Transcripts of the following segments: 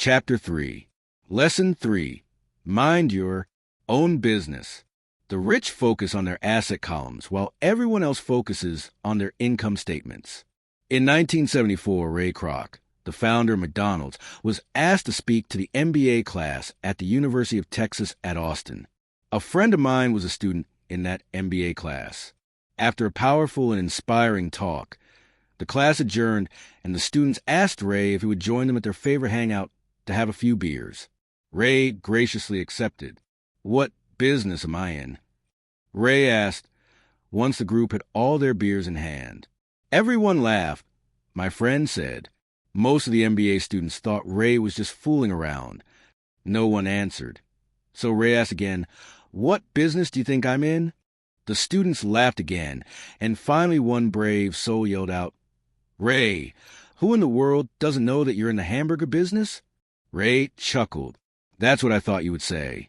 Chapter 3. Lesson 3. Mind your own business. The rich focus on their asset columns while everyone else focuses on their income statements. In 1974, Ray Kroc, the founder of McDonald's, was asked to speak to the MBA class at the University of Texas at Austin. A friend of mine was a student in that MBA class. After a powerful and inspiring talk, the class adjourned and the students asked Ray if he would join them at their favorite hangout to have a few beers. Ray graciously accepted. "What business am I in?" Ray asked, once the group had all their beers in hand. Everyone laughed. My friend said. Most of the MBA students thought Ray was just fooling around. No one answered. So Ray asked again, "What business do you think I'm in?" The students laughed again, and finally one brave soul yelled out, "Ray, who in the world doesn't know that you're in the hamburger business?" Ray chuckled. "That's what I thought you would say."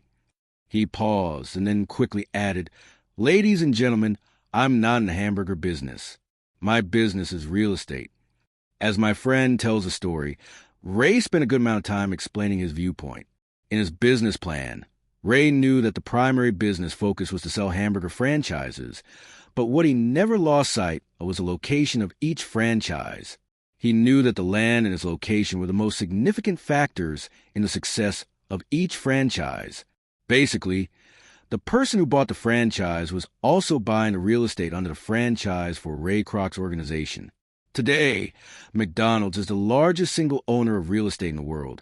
He paused and then quickly added, "Ladies and gentlemen, I'm not in the hamburger business. My business is real estate." As my friend tells the story, Ray spent a good amount of time explaining his viewpoint. In his business plan, Ray knew that the primary business focus was to sell hamburger franchises, but what he never lost sight of was the location of each franchise. He knew that the land and its location were the most significant factors in the success of each franchise. Basically, the person who bought the franchise was also buying the real estate under the franchise for Ray Kroc's organization. Today, McDonald's is the largest single owner of real estate in the world,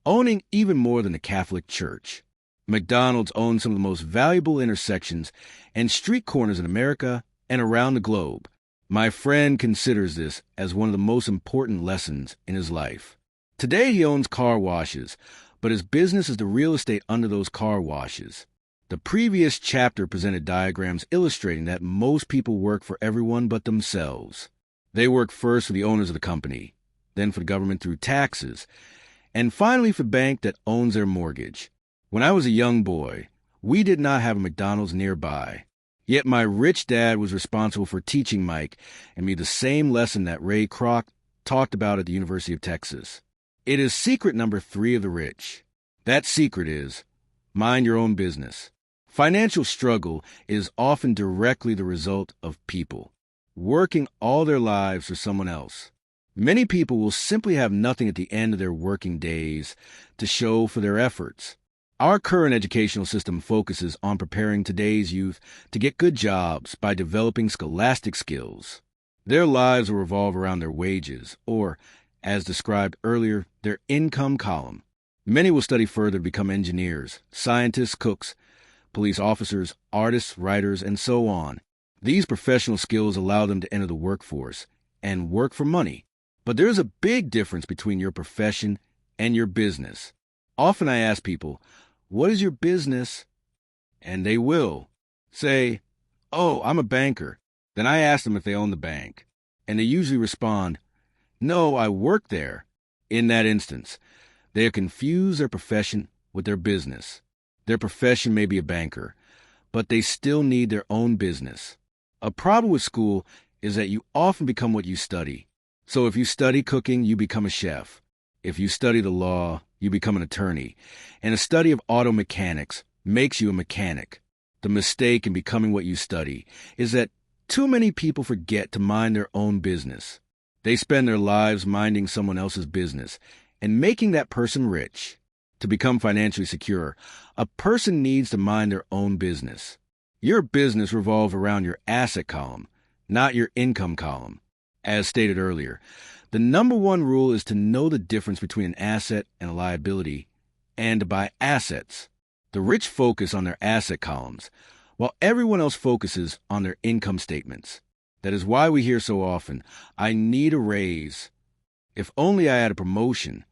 owning even more than the Catholic Church. McDonald's owns some of the most valuable intersections and street corners in America and around the globe. My friend considers this as one of the most important lessons in his life. Today he owns car washes, but his business is the real estate under those car washes. The previous chapter presented diagrams illustrating that most people work for everyone but themselves. They work first for the owners of the company, then for the government through taxes, and finally for the bank that owns their mortgage. When I was a young boy, we did not have a McDonald's nearby. Yet my rich dad was responsible for teaching Mike and me the same lesson that Ray Kroc talked about at the University of Texas. It is secret number 3 of the rich. That secret is, mind your own business. Financial struggle is often directly the result of people working all their lives for someone else. Many people will simply have nothing at the end of their working days to show for their efforts. Our current educational system focuses on preparing today's youth to get good jobs by developing scholastic skills. Their lives will revolve around their wages, or, as described earlier, their income column. Many will study further to become engineers, scientists, cooks, police officers, artists, writers, and so on. These professional skills allow them to enter the workforce and work for money. But there is a big difference between your profession and your business. Often I ask people, "What is your business?" And they will say, "Oh, I'm a banker." Then I ask them if they own the bank. And they usually respond, "No, I work there." In that instance, they have confused their profession with their business. Their profession may be a banker, but they still need their own business. A problem with school is that you often become what you study. So if you study cooking, you become a chef. If you study the law, you become an attorney. And a study of auto mechanics makes you a mechanic. The mistake in becoming what you study is that too many people forget to mind their own business. They spend their lives minding someone else's business and making that person rich. To become financially secure, a person needs to mind their own business. Your business revolves around your asset column, not your income column. As stated earlier, the number one rule is to know the difference between an asset and a liability, and to buy assets. The rich focus on their asset columns, while everyone else focuses on their income statements. That is why we hear so often, "I need a raise." If only I had a promotion.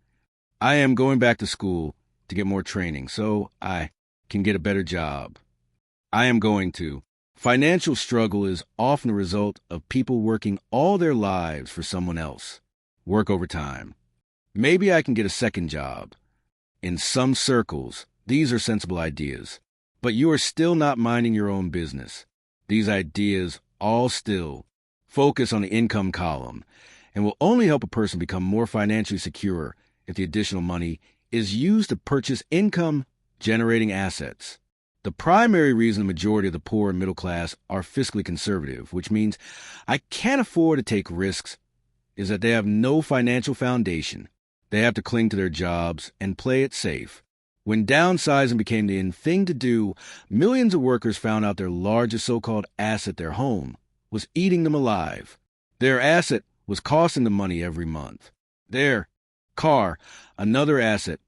I am going back to school to get more training so I can get a better job. I am going to. Financial struggle is often a result of people working all their lives for someone else. Work overtime. Maybe I can get a second job. In some circles, these are sensible ideas, but you are still not minding your own business. These ideas all still focus on the income column and will only help a person become more financially secure if the additional money is used to purchase income-generating assets. The primary reason the majority of the poor and middle class are fiscally conservative, which means I can't afford to take risks, is that they have no financial foundation. They have to cling to their jobs and play it safe. When downsizing became the in thing to do, millions of workers found out their largest so-called asset, their home, was eating them alive. Their asset was costing them money every month. Their car, another asset,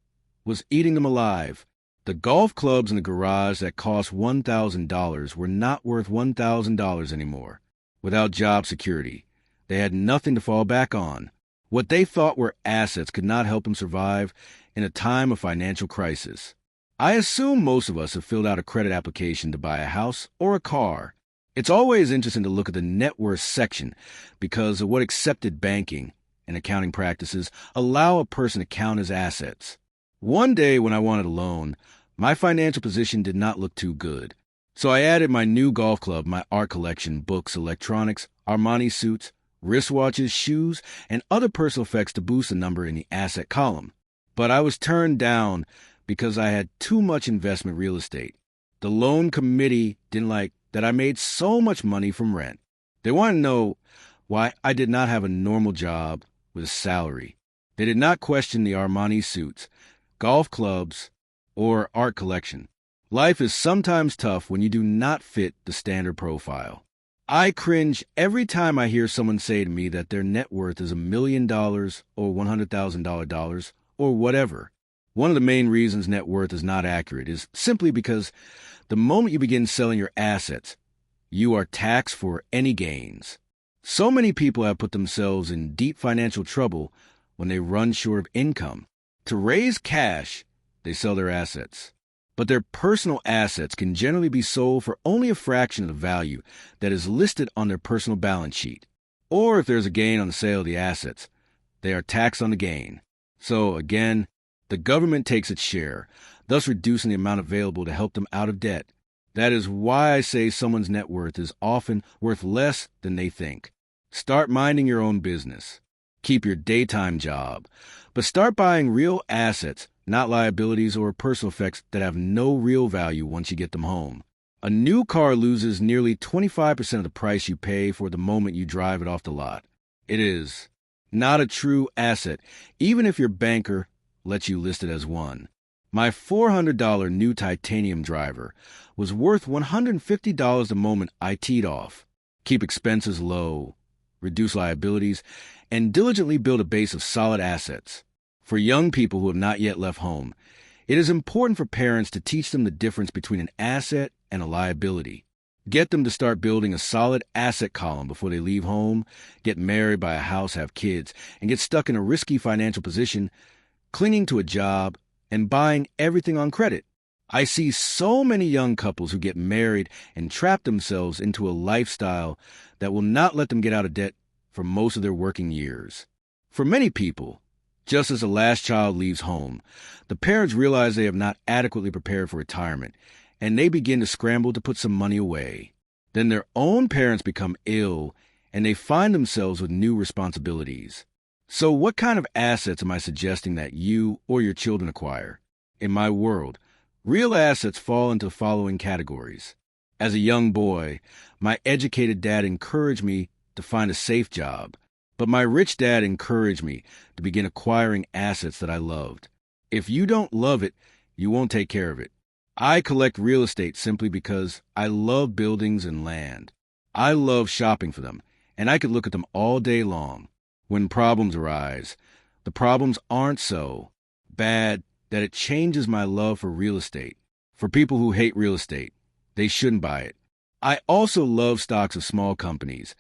was eating them alive. The golf clubs in the garage that cost $1,000 were not worth $1,000 anymore. Without job security, they had nothing to fall back on. What they thought were assets could not help them survive in a time of financial crisis. I assume most of us have filled out a credit application to buy a house or a car. It's always interesting to look at the net worth section because of what accepted banking and accounting practices allow a person to count as assets. One day when I wanted a loan, my financial position did not look too good. So I added my new golf club, my art collection, books, electronics, Armani suits, wristwatches, shoes, and other personal effects to boost the number in the asset column. But I was turned down because I had too much investment real estate. The loan committee didn't like that I made so much money from rent. They wanted to know why I did not have a normal job with a salary. They did not question the Armani suits, golf clubs, or art collection. Life is sometimes tough when you do not fit the standard profile. I cringe every time I hear someone say to me that their net worth is $1 million or $100,000 or whatever. One of the main reasons net worth is not accurate is simply because the moment you begin selling your assets, you are taxed for any gains. So many people have put themselves in deep financial trouble when they run short of income. To raise cash, they sell their assets. But their personal assets can generally be sold for only a fraction of the value that is listed on their personal balance sheet. Or if there's a gain on the sale of the assets, they are taxed on the gain. So again, the government takes its share, thus reducing the amount available to help them out of debt. That is why I say someone's net worth is often worth less than they think. Start minding your own business. Keep your daytime job, but start buying real assets, not liabilities or personal effects that have no real value once you get them home. A new car loses nearly 25% of the price you pay for the moment you drive it off the lot. It is not a true asset, even if your banker lets you list it as one. My $400 new titanium driver was worth $150 the moment I teed off. Keep expenses low, reduce liabilities, and diligently build a base of solid assets. For young people who have not yet left home, it is important for parents to teach them the difference between an asset and a liability. Get them to start building a solid asset column before they leave home, get married, buy a house, have kids, and get stuck in a risky financial position, clinging to a job, and buying everything on credit. I see so many young couples who get married and trap themselves into a lifestyle that will not let them get out of debt for most of their working years. For many people, just as the last child leaves home, the parents realize they have not adequately prepared for retirement, and they begin to scramble to put some money away. Then their own parents become ill, and they find themselves with new responsibilities. So what kind of assets am I suggesting that you or your children acquire? In my world, real assets fall into the following categories. As a young boy, my educated dad encouraged me to find a safe job, but my rich dad encouraged me to begin acquiring assets that I loved. If you don't love it, you won't take care of it. I collect real estate simply because I love buildings and land. I love shopping for them, and I could look at them all day long. When problems arise, the problems aren't so bad that it changes my love for real estate. For people who hate real estate, they shouldn't buy it. I also love stocks of small companies,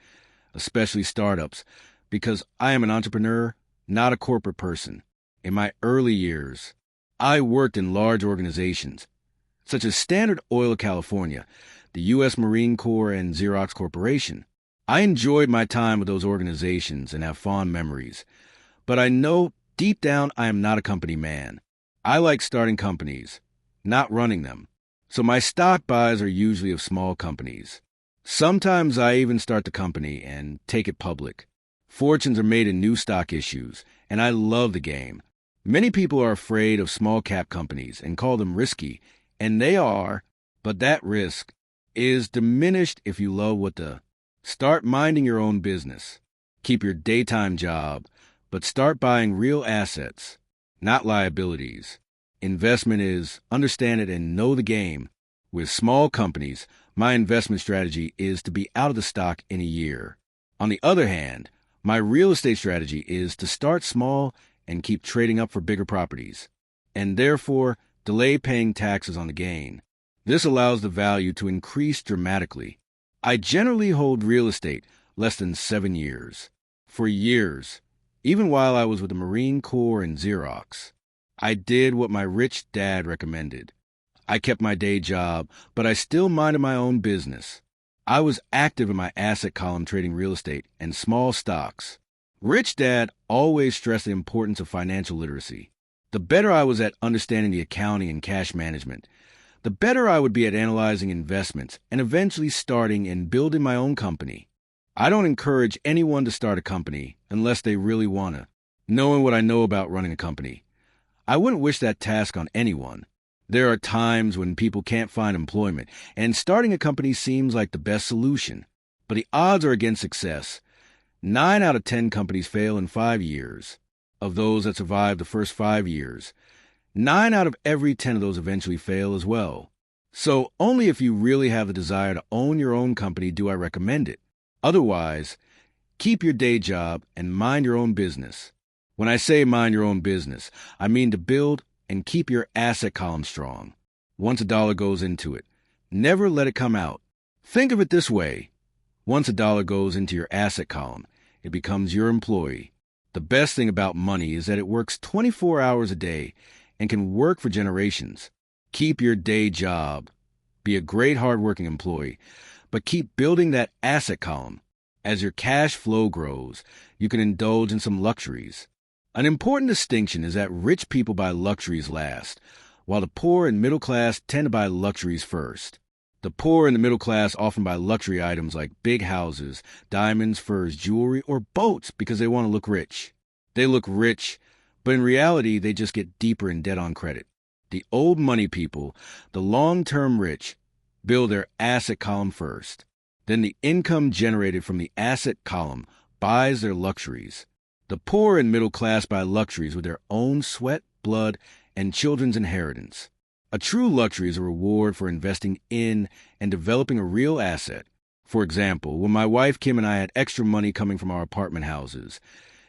especially startups, because I am an entrepreneur, not a corporate person. In my early years, I worked in large organizations, such as Standard Oil of California, the U.S. Marine Corps, and Xerox Corporation. I enjoyed my time with those organizations and have fond memories, but I know deep down I am not a company man. I like starting companies, not running them. So my stock buys are usually of small companies. Sometimes I even start the company and take it public. Fortunes are made in new stock issues, and I love the game. Many people are afraid of small cap companies and call them risky, and they are, but that risk is diminished if you love what the start minding your own business. Keep your daytime job, but start buying real assets, not liabilities. Investment is understand it and know the game. With small companies, my investment strategy is to be out of the stock in a year. On the other hand, my real estate strategy is to start small and keep trading up for bigger properties, and therefore delay paying taxes on the gain. This allows the value to increase dramatically. I generally hold real estate less than 7 years. For years, even while I was with the Marine Corps and Xerox, I did what my rich dad recommended. I kept my day job, but I still minded my own business. I was active in my asset column trading real estate and small stocks. Rich Dad always stressed the importance of financial literacy. The better I was at understanding the accounting and cash management, the better I would be at analyzing investments and eventually starting and building my own company. I don't encourage anyone to start a company unless they really want to, knowing what I know about running a company. I wouldn't wish that task on anyone. There are times when people can't find employment, and starting a company seems like the best solution. But the odds are against success. 9 out of 10 companies fail in 5 years. Of those that survive the first 5 years, 9 out of every 10 of those eventually fail as well. So only if you really have the desire to own your own company do I recommend it. Otherwise, keep your day job and mind your own business. When I say mind your own business, I mean to build and keep your asset column strong. Once a dollar goes into it, never let it come out. Think of it this way. Once a dollar goes into your asset column, it becomes your employee. The best thing about money is that it works 24 hours a day and can work for generations. Keep your day job. Be a great hardworking employee, but keep building that asset column. As your cash flow grows, you can indulge in some luxuries. An important distinction is that rich people buy luxuries last, while the poor and middle class tend to buy luxuries first. The poor and the middle class often buy luxury items like big houses, diamonds, furs, jewelry, or boats because they want to look rich. They look rich, but in reality, they just get deeper in debt on credit. The old money people, the long-term rich, build their asset column first. Then the income generated from the asset column buys their luxuries. The poor and middle class buy luxuries with their own sweat, blood, and children's inheritance. A true luxury is a reward for investing in and developing a real asset. For example, when my wife Kim and I had extra money coming from our apartment houses,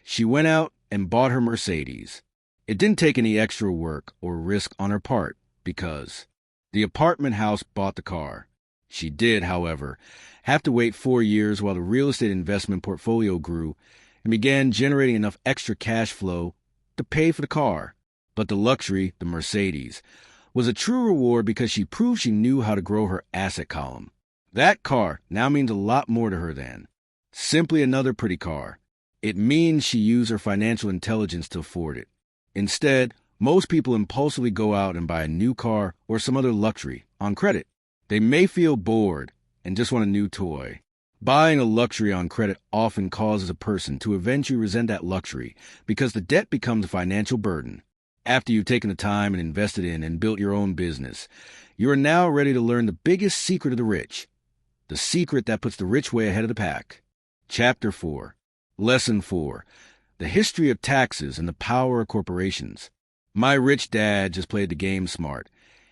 she went out and bought her Mercedes. It didn't take any extra work or risk on her part because the apartment house bought the car. She did, however, have to wait 4 years while the real estate investment portfolio grew and began generating enough extra cash flow to pay for the car. But the luxury, the Mercedes, was a true reward because she proved she knew how to grow her asset column. That car now means a lot more to her than simply another pretty car. It means she used her financial intelligence to afford it. Instead, most people impulsively go out and buy a new car or some other luxury on credit. They may feel bored and just want a new toy. Buying a luxury on credit often causes a person to eventually resent that luxury because the debt becomes a financial burden. After you've taken the time and invested in and built your own business, you are now ready to learn the biggest secret of the rich, the secret that puts the rich way ahead of the pack. Chapter 4. Lesson 4. The history of taxes and the power of corporations. My rich dad just played the game smart,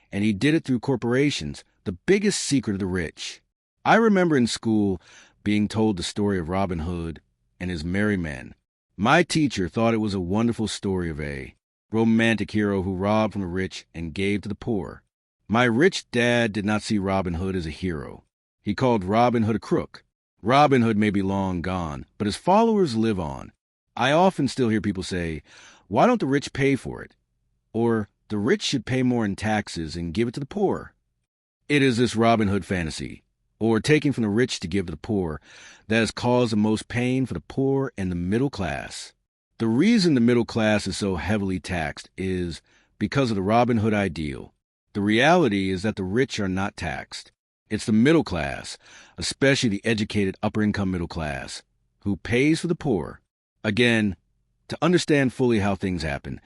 and he did it through corporations, the biggest secret of the rich. I remember in school being told the story of Robin Hood and his merry men. My teacher thought it was a wonderful story of a romantic hero who robbed from the rich and gave to the poor. My rich dad did not see Robin Hood as a hero. He called Robin Hood a crook. Robin Hood may be long gone, but his followers live on. I often still hear people say, "Why don't the rich pay for it?" Or, "The rich should pay more in taxes and give it to the poor." It is this Robin Hood fantasy, or taking from the rich to give to the poor, that has caused the most pain for the poor and the middle class. The reason the middle class is so heavily taxed is because of the Robin Hood ideal. The reality is that the rich are not taxed. It's the middle class, especially the educated upper-income middle class, who pays for the poor. Again, to understand fully how things happen,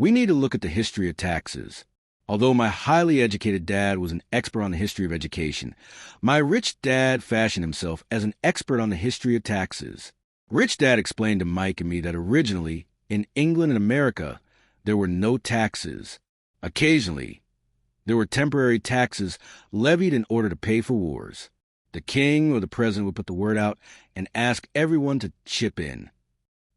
we need to look at the history of taxes. Although my highly educated dad was an expert on the history of education, my rich dad fashioned himself as an expert on the history of taxes. Rich Dad explained to Mike and me that originally, in England and America, there were no taxes. Occasionally, there were temporary taxes levied in order to pay for wars. The king or the president would put the word out and ask everyone to chip in.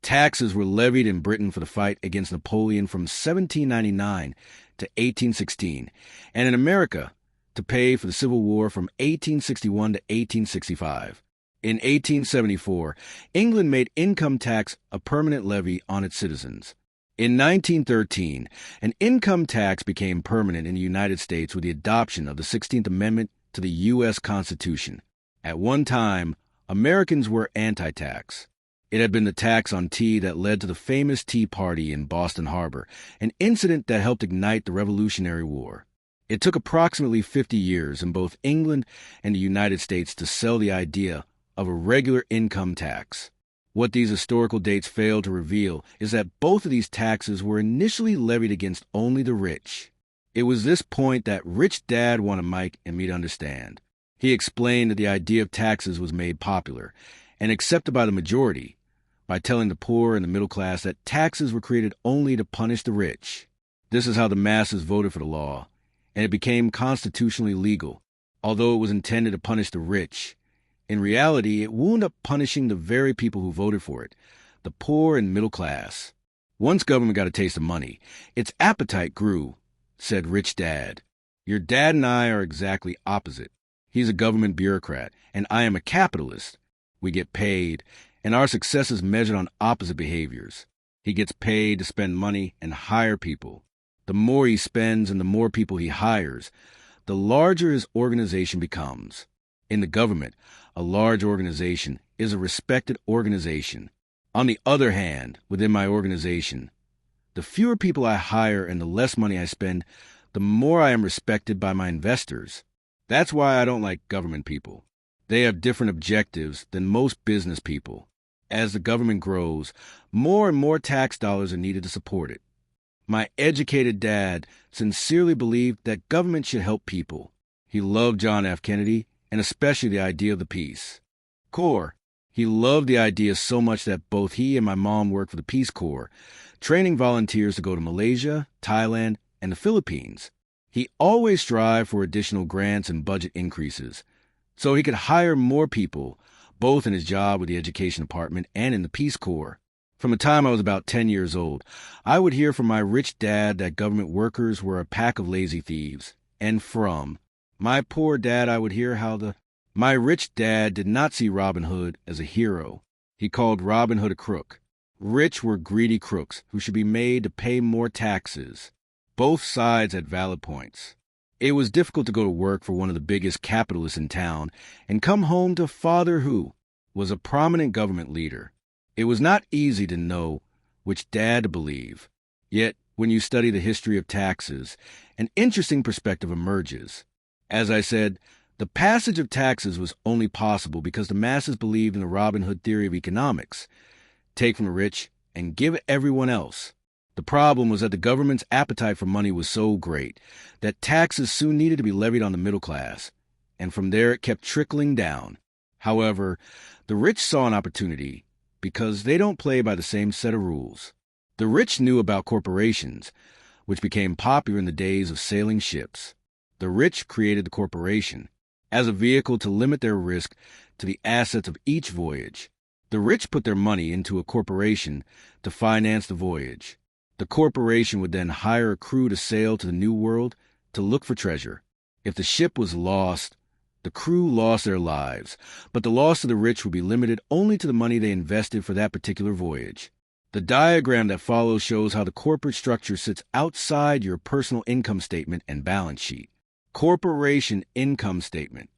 Taxes were levied in Britain for the fight against Napoleon from 1799 to 1816, and in America to pay for the Civil War from 1861 to 1865. In 1874, England made income tax a permanent levy on its citizens. In 1913, an income tax became permanent in the United States with the adoption of the 16th Amendment to the U.S. Constitution. At one time, Americans were anti-tax. It had been the tax on tea that led to the famous Tea Party in Boston Harbor, an incident that helped ignite the Revolutionary War. It took approximately 50 years in both England and the United States to sell the idea of a regular income tax. What these historical dates fail to reveal is that both of these taxes were initially levied against only the rich. It was this point that Rich Dad wanted Mike and me to understand. He explained that the idea of taxes was made popular and accepted by the majority by telling the poor and the middle class that taxes were created only to punish the rich. This is how the masses voted for the law, and it became constitutionally legal. Although it was intended to punish the rich, in reality, it wound up punishing the very people who voted for it, the poor and middle class. Once government got a taste of money, its appetite grew, said Rich Dad. Your dad and I are exactly opposite. He's a government bureaucrat, and I am a capitalist. We get paid, and our success is measured on opposite behaviors. He gets paid to spend money and hire people. The more he spends and the more people he hires, the larger his organization becomes. In the government, a large organization is a respected organization. On the other hand, within my organization, the fewer people I hire and the less money I spend, the more I am respected by my investors. That's why I don't like government people. They have different objectives than most business people. As the government grows, more and more tax dollars are needed to support it. My educated dad sincerely believed that government should help people. He loved John F. Kennedy, and especially the idea of the Peace Corps. He loved the idea so much that both he and my mom worked for the Peace Corps, training volunteers to go to Malaysia, Thailand, and the Philippines. He always strived for additional grants and budget increases, so he could hire more people, both in his job with the Education Department and in the Peace Corps. From the time I was about 10 years old, I would hear from my rich dad that government workers were a pack of lazy thieves, and from my poor dad, I would hear how my rich dad did not see Robin Hood as a hero. He called Robin Hood a crook. Rich were greedy crooks who should be made to pay more taxes. Both sides had valid points. It was difficult to go to work for one of the biggest capitalists in town and come home to father who was a prominent government leader. It was not easy to know which dad to believe. Yet, when you study the history of taxes, an interesting perspective emerges. As I said, the passage of taxes was only possible because the masses believed in the Robin Hood theory of economics. Take from the rich and give everyone else. The problem was that the government's appetite for money was so great that taxes soon needed to be levied on the middle class, and from there it kept trickling down. However, the rich saw an opportunity because they don't play by the same set of rules. The rich knew about corporations, which became popular in the days of sailing ships. The rich created the corporation as a vehicle to limit their risk to the assets of each voyage. The rich put their money into a corporation to finance the voyage. The corporation would then hire a crew to sail to the New World to look for treasure. If the ship was lost, the crew lost their lives, but the loss of the rich would be limited only to the money they invested for that particular voyage. The diagram that follows shows how the corporate structure sits outside your personal income statement and balance sheet. Corporation income statement,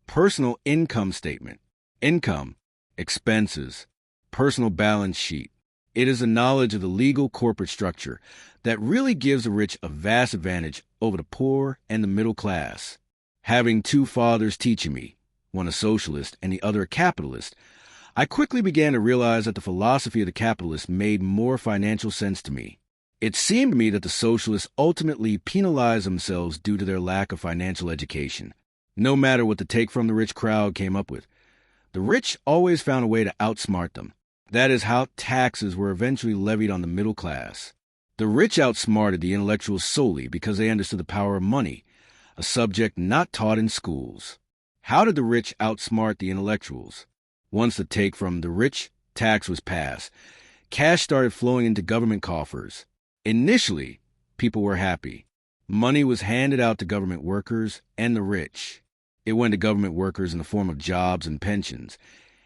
personal income statement, income, expenses, personal balance sheet. It is a knowledge of the legal corporate structure that really gives the rich a vast advantage over the poor and the middle class. Having two fathers teaching me, one a socialist and the other a capitalist, I quickly began to realize that the philosophy of the capitalist made more financial sense to me. It seemed to me that the socialists ultimately penalized themselves due to their lack of financial education. No matter what the take from the rich crowd came up with, the rich always found a way to outsmart them. That is how taxes were eventually levied on the middle class. The rich outsmarted the intellectuals solely because they understood the power of money, a subject not taught in schools. How did the rich outsmart the intellectuals? Once the take from the rich tax was passed, cash started flowing into government coffers. Initially, people were happy. Money was handed out to government workers and the rich. It went to government workers in the form of jobs and pensions,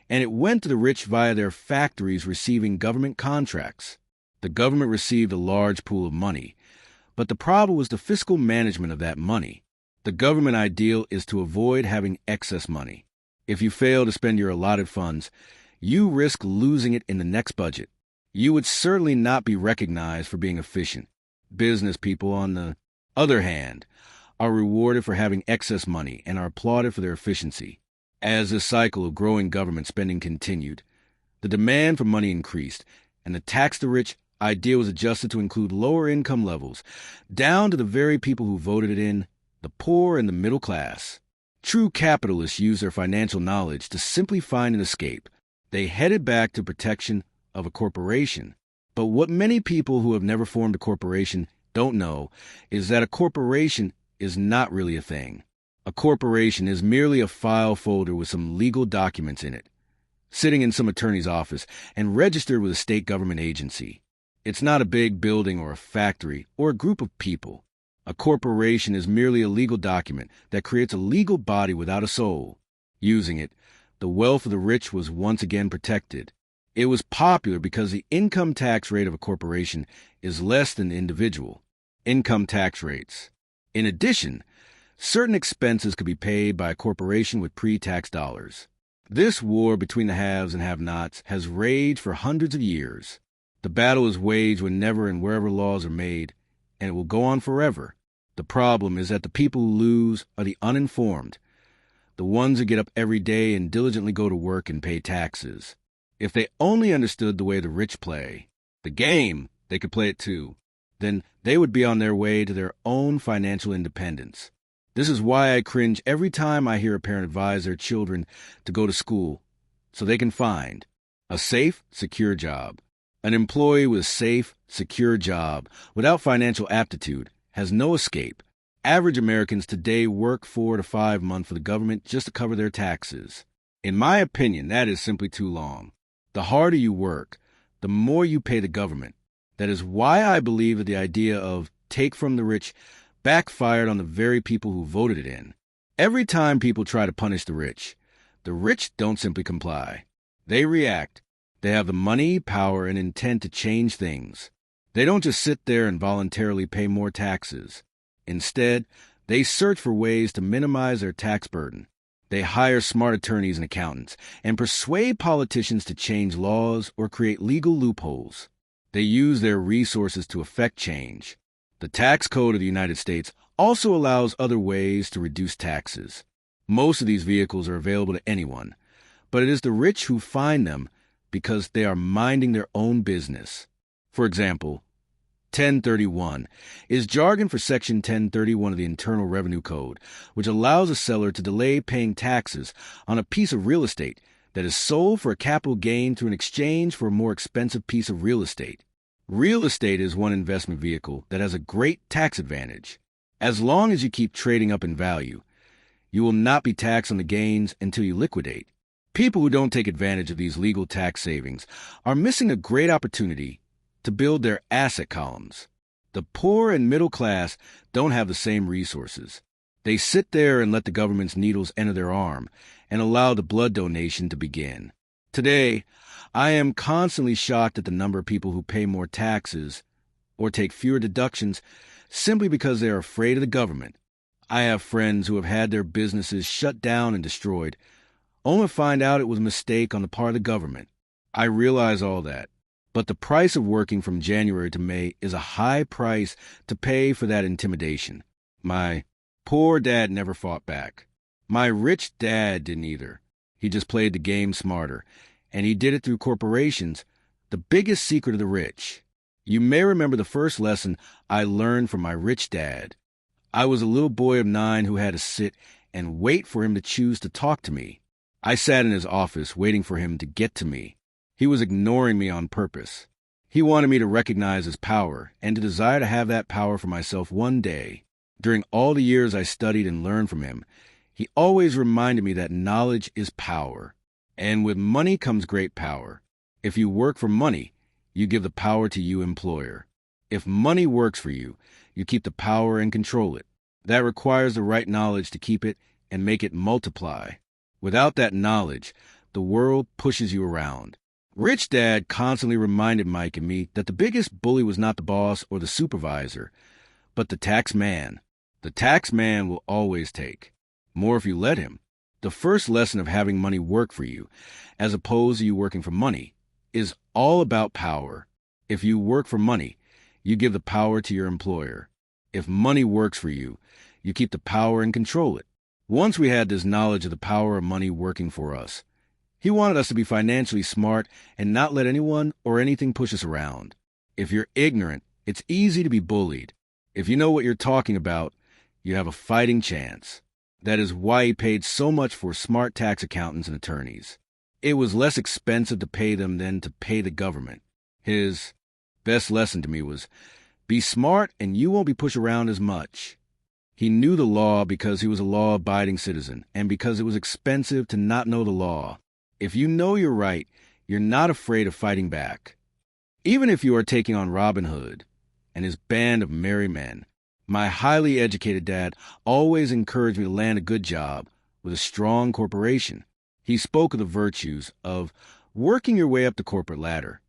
and it went to the rich via their factories receiving government contracts. The government received a large pool of money, but the problem was the fiscal management of that money. The government ideal is to avoid having excess money. If you fail to spend your allotted funds, you risk losing it in the next budget. You would certainly not be recognized for being efficient. Business people, on the other hand, are rewarded for having excess money and are applauded for their efficiency. As this cycle of growing government spending continued, the demand for money increased, and the tax the rich idea was adjusted to include lower income levels, down to the very people who voted it in, the poor and the middle class. True capitalists use their financial knowledge to simply find an escape. They headed back to protection of a corporation. But what many people who have never formed a corporation don't know is that a corporation is not really a thing. A corporation is merely a file folder with some legal documents in it, sitting in some attorney's office and registered with a state government agency. It's not a big building or a factory or a group of people. A corporation is merely a legal document that creates a legal body without a soul. Using it, the wealth of the rich was once again protected. It was popular because the income tax rate of a corporation is less than the individual income tax rates. In addition, certain expenses could be paid by a corporation with pre-tax dollars. This war between the haves and have-nots has raged for hundreds of years. The battle is waged whenever and wherever laws are made, and it will go on forever. The problem is that the people who lose are the uninformed, the ones who get up every day and diligently go to work and pay taxes. If they only understood the way the rich play the game, they could play it too. Then they would be on their way to their own financial independence. This is why I cringe every time I hear a parent advise their children to go to school so they can find a safe, secure job. An employee with a safe, secure job without financial aptitude has no escape. Average Americans today work 4 to 5 months for the government just to cover their taxes. In my opinion, that is simply too long. The harder you work, the more you pay the government. That is why I believe that the idea of take from the rich backfired on the very people who voted it in. Every time people try to punish the rich don't simply comply. They react. They have the money, power, and intent to change things. They don't just sit there and voluntarily pay more taxes. Instead, they search for ways to minimize their tax burden. They hire smart attorneys and accountants and persuade politicians to change laws or create legal loopholes. They use their resources to effect change. The tax code of the United States also allows other ways to reduce taxes. Most of these vehicles are available to anyone, but it is the rich who find them because they are minding their own business. For example, 1031 is jargon for Section 1031 of the Internal Revenue Code, which allows a seller to delay paying taxes on a piece of real estate that is sold for a capital gain through an exchange for a more expensive piece of real estate. Real estate is one investment vehicle that has a great tax advantage. As long as you keep trading up in value, you will not be taxed on the gains until you liquidate. People who don't take advantage of these legal tax savings are missing a great opportunity to build their asset columns. The poor and middle class don't have the same resources. They sit there and let the government's needles enter their arm and allow the blood donation to begin. Today, I am constantly shocked at the number of people who pay more taxes or take fewer deductions simply because they are afraid of the government. I have friends who have had their businesses shut down and destroyed, only to find out it was a mistake on the part of the government. I realize all that. But the price of working from January to May is a high price to pay for that intimidation. My poor dad never fought back. My rich dad didn't either. He just played the game smarter, and he did it through corporations, the biggest secret of the rich. You may remember the first lesson I learned from my rich dad. I was a little boy of 9 who had to sit and wait for him to choose to talk to me. I sat in his office waiting for him to get to me. He was ignoring me on purpose. He wanted me to recognize his power and to desire to have that power for myself one day. During all the years I studied and learned from him, he always reminded me that knowledge is power. And with money comes great power. If you work for money, you give the power to you, employer. If money works for you, you keep the power and control it. That requires the right knowledge to keep it and make it multiply. Without that knowledge, the world pushes you around. Rich Dad constantly reminded Mike and me that the biggest bully was not the boss or the supervisor, but the tax man. The tax man will always take more if you let him. The first lesson of having money work for you, as opposed to you working for money, is all about power. If you work for money, you give the power to your employer. If money works for you, you keep the power and control it. Once we had this knowledge of the power of money working for us, he wanted us to be financially smart and not let anyone or anything push us around. If you're ignorant, it's easy to be bullied. If you know what you're talking about, you have a fighting chance. That is why he paid so much for smart tax accountants and attorneys. It was less expensive to pay them than to pay the government. His best lesson to me was, be smart and you won't be pushed around as much. He knew the law because he was a law-abiding citizen and because it was expensive to not know the law. If you know you're right, you're not afraid of fighting back. Even if you are taking on Robin Hood and his band of merry men, my highly educated dad always encouraged me to land a good job with a strong corporation. He spoke of the virtues of working your way up the corporate ladder.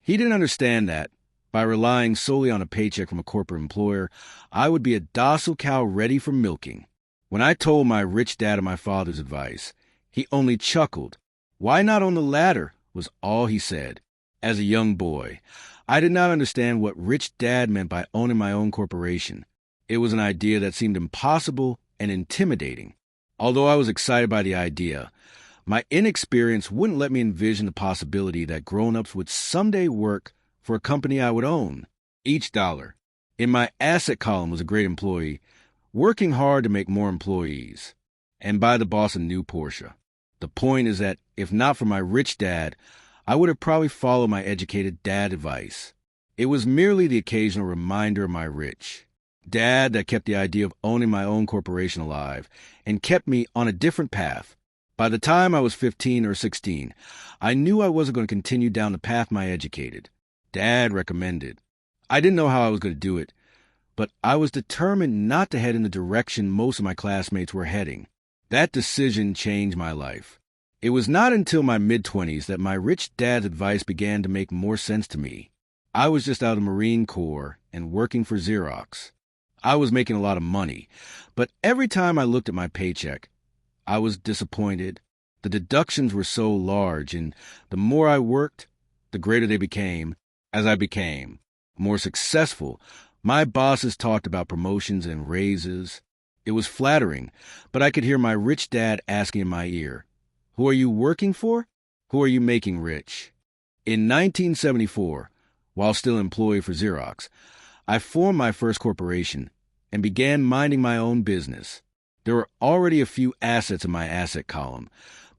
He didn't understand that, by relying solely on a paycheck from a corporate employer, I would be a docile cow ready for milking. When I told my rich dad of my father's advice, he only chuckled. Why not on the ladder, was all he said. As a young boy, I did not understand what rich dad meant by owning my own corporation. It was an idea that seemed impossible and intimidating. Although I was excited by the idea, my inexperience wouldn't let me envision the possibility that grown-ups would someday work for a company I would own. Each dollar in my asset column was a great employee, working hard to make more employees, and buy the boss a new Porsche. The point is that if not for my rich dad, I would have probably followed my educated dad advice. It was merely the occasional reminder of my rich dad that kept the idea of owning my own corporation alive and kept me on a different path. By the time I was 15 or 16, I knew I wasn't going to continue down the path my educated dad recommended. I didn't know how I was going to do it, but I was determined not to head in the direction most of my classmates were heading. That decision changed my life. It was not until my mid-20s that my rich dad's advice began to make more sense to me. I was just out of the Marine Corps and working for Xerox. I was making a lot of money, but every time I looked at my paycheck, I was disappointed. The deductions were so large, and the more I worked, the greater they became. As I became more successful, my bosses talked about promotions and raises. It was flattering, but I could hear my rich dad asking in my ear, "Who are you working for? Who are you making rich?" In 1974, while still employed for Xerox, I formed my first corporation and began minding my own business. There were already a few assets in my asset column,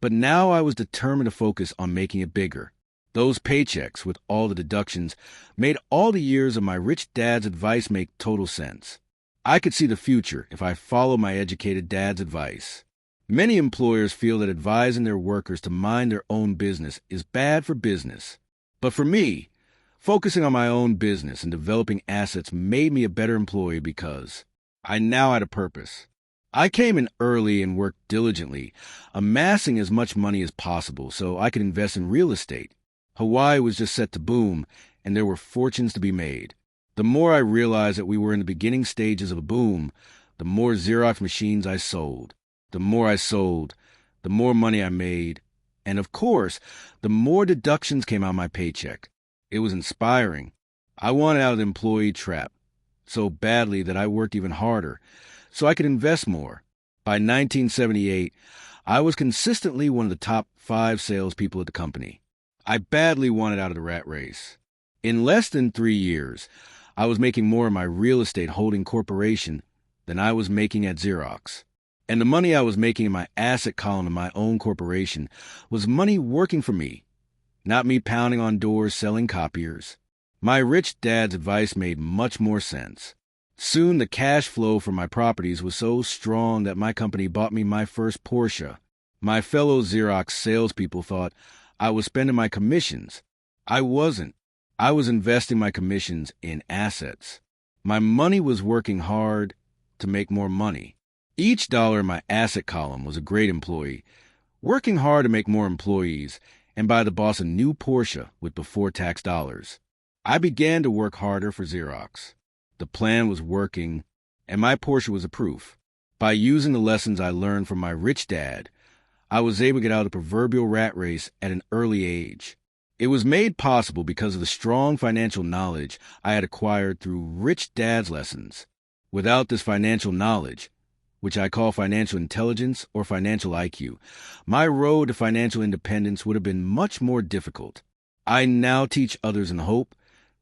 but now I was determined to focus on making it bigger. Those paychecks, with all the deductions, made all the years of my rich dad's advice make total sense. I could see the future if I followed my educated dad's advice. Many employers feel that advising their workers to mind their own business is bad for business. But for me, focusing on my own business and developing assets made me a better employee because I now had a purpose. I came in early and worked diligently, amassing as much money as possible so I could invest in real estate. Hawaii was just set to boom, and there were fortunes to be made. The more I realized that we were in the beginning stages of a boom, the more Xerox machines I sold. The more I sold, the more money I made, and of course, the more deductions came out of my paycheck. It was inspiring. I wanted out of the employee trap so badly that I worked even harder, so I could invest more. By 1978, I was consistently one of the top 5 salespeople at the company. I badly wanted out of the rat race. In less than 3 years, I was making more in my real estate holding corporation than I was making at Xerox. And the money I was making in my asset column in my own corporation was money working for me, not me pounding on doors selling copiers. My rich dad's advice made much more sense. Soon the cash flow from my properties was so strong that my company bought me my first Porsche. My fellow Xerox salespeople thought I was spending my commissions. I wasn't. I was investing my commissions in assets. My money was working hard to make more money. Each dollar in my asset column was a great employee, working hard to make more employees and buy the boss a new Porsche with before-tax dollars. I began to work harder for Xerox. The plan was working, and my Porsche was a proof. By using the lessons I learned from my rich dad, I was able to get out of the proverbial rat race at an early age. It was made possible because of the strong financial knowledge I had acquired through rich dad's lessons. Without this financial knowledge, which I call financial intelligence or financial IQ, my road to financial independence would have been much more difficult. I now teach others in the hope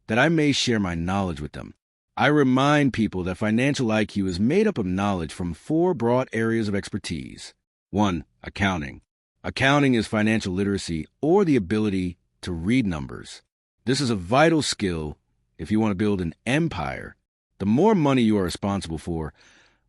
that I may share my knowledge with them. I remind people that financial IQ is made up of knowledge from 4 broad areas of expertise. 1. Accounting. Accounting is financial literacy or the ability to read numbers. This is a vital skill if you want to build an empire. The more money you are responsible for,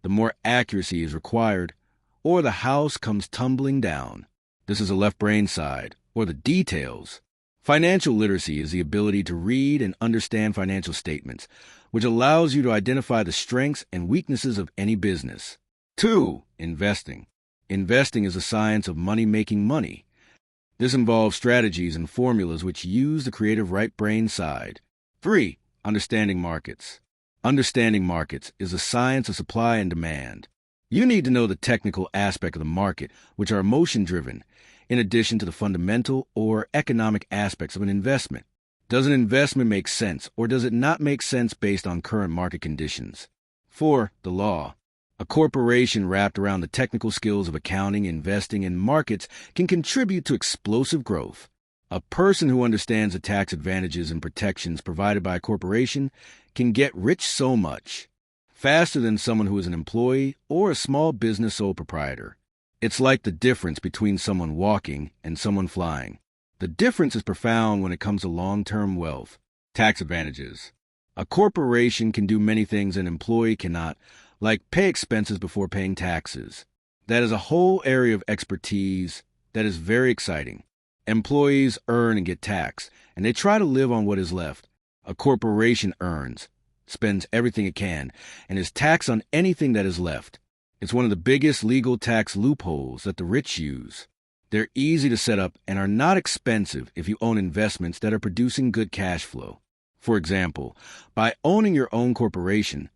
the more accuracy is required, or the house comes tumbling down. This is the left brain side, or the details. Financial literacy is the ability to read and understand financial statements, which allows you to identify the strengths and weaknesses of any business. 2. Investing. Investing is the science of making money. This involves strategies and formulas which use the creative right brain side. 3. Understanding markets. Understanding markets is the science of supply and demand. You need to know the technical aspect of the market, which are emotion-driven, in addition to the fundamental or economic aspects of an investment. Does an investment make sense, or does it not make sense based on current market conditions? 4. The law. A corporation wrapped around the technical skills of accounting, investing, and markets can contribute to explosive growth. A person who understands the tax advantages and protections provided by a corporation can get rich so much faster than someone who is an employee or a small business sole proprietor. It's like the difference between someone walking and someone flying. The difference is profound when it comes to long-term wealth. Tax advantages. A corporation can do many things an employee cannot, like pay expenses before paying taxes. That is a whole area of expertise that is very exciting. Employees earn and get taxed, and they try to live on what is left. A corporation earns, spends everything it can, and is taxed on anything that is left. It's one of the biggest legal tax loopholes that the rich use. They're easy to set up and are not expensive if you own investments that are producing good cash flow. For example, by owning your own corporation,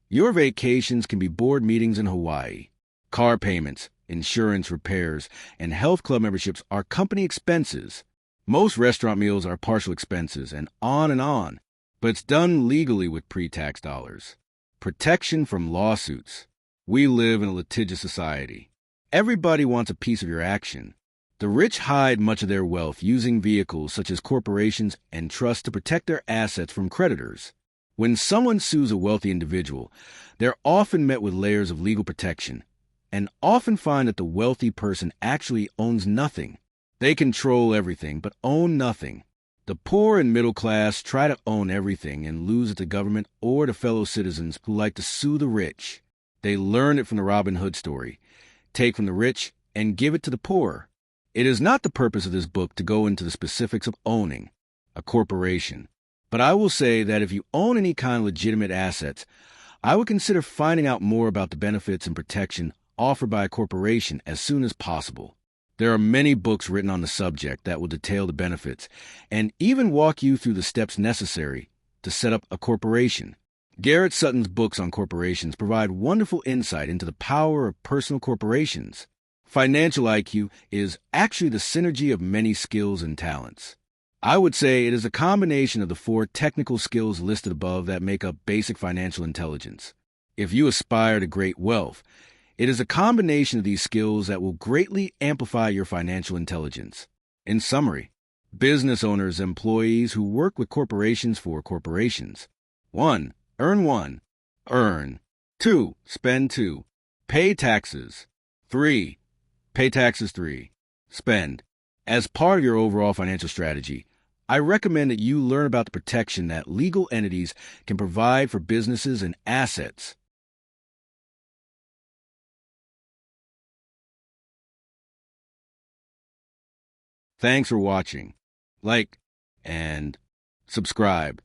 your vacations can be board meetings in Hawaii. Car payments, insurance repairs, and health club memberships are company expenses. Most restaurant meals are partial expenses, and on, but it's done legally with pre-tax dollars. Protection from lawsuits. We live in a litigious society. Everybody wants a piece of your action. The rich hide much of their wealth using vehicles such as corporations and trusts to protect their assets from creditors. When someone sues a wealthy individual, they're often met with layers of legal protection, and often find that the wealthy person actually owns nothing. They control everything, but own nothing. The poor and middle class try to own everything and lose it to government or to fellow citizens who like to sue the rich. They learn it from the Robin Hood story. Take from the rich and give it to the poor. It is not the purpose of this book to go into the specifics of owning a corporation. But I will say that if you own any kind of legitimate assets, I would consider finding out more about the benefits and protection offered by a corporation as soon as possible. There are many books written on the subject that will detail the benefits and even walk you through the steps necessary to set up a corporation. Garrett Sutton's books on corporations provide wonderful insight into the power of personal corporations. Financial IQ is actually the synergy of many skills and talents. I would say it is a combination of the 4 technical skills listed above that make up basic financial intelligence. If you aspire to great wealth, it is a combination of these skills that will greatly amplify your financial intelligence. In summary, Business owners, employees who work with corporations for corporations. 1. Earn 1. Earn. 2. Spend 2. Pay taxes. 3. Pay taxes 3. Spend. As part of your overall financial strategy, I recommend that you learn about the protection that legal entities can provide for businesses and assets. Thanks for watching. Like and subscribe.